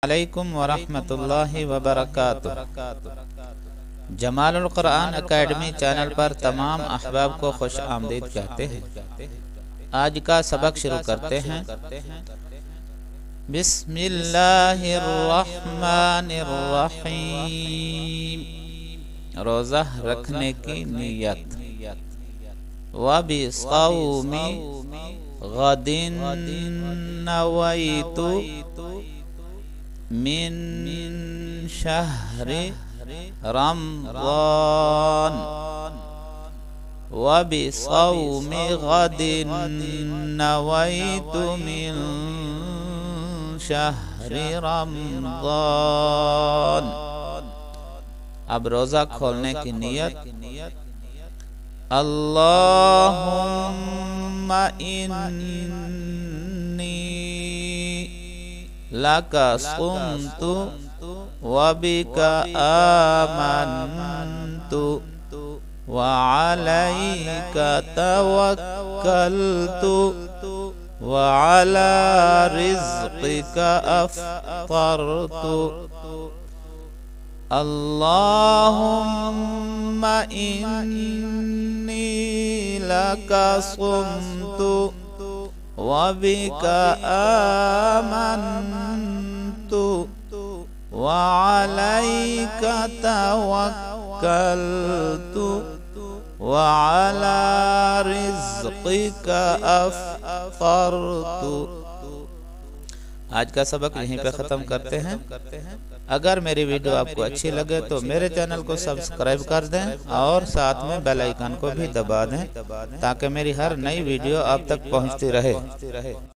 अलैकुम वरहमतुल्लाहि वबरकातुह। जमालुल Quran academy channel पर तमाम अहबाब को खुश आमदीद कहते हैं। आज का सबक शुरू करते हैं। बिस्मिल्लाहिर्रहमानिर्रहीम। रोज़ा रखने की नियत। व बिस्सौमी गदिन नवैतु मिन शहरि रमज़ान व बिसौमि गदिन नवैतु मिन शहरि रमज़ान। अब रोज़ा खोलने की नियत। अल्लाहुम्मा इन्नी लका सुमतु व बिका आमन्तु व अलैका तवक्कलतु व अला रिज़्क़िका अफ़्तरतु। अल्लाहुम्मा इन्नी लका सुमतु व बिका आमन्तु व अलैका तवक्कलतु व अला रिज़्क़िका अफ़्तरतु। आज का सबक यहीं पे ख़त्म करते हैं। अगर मेरी वीडियो आपको अच्छी लगे तो मेरे चैनल को सब्सक्राइब कर दें और साथ में बेल आइकन को भी दबा दें ताकि मेरी हर नई वीडियो आप तक पहुंचती रहे।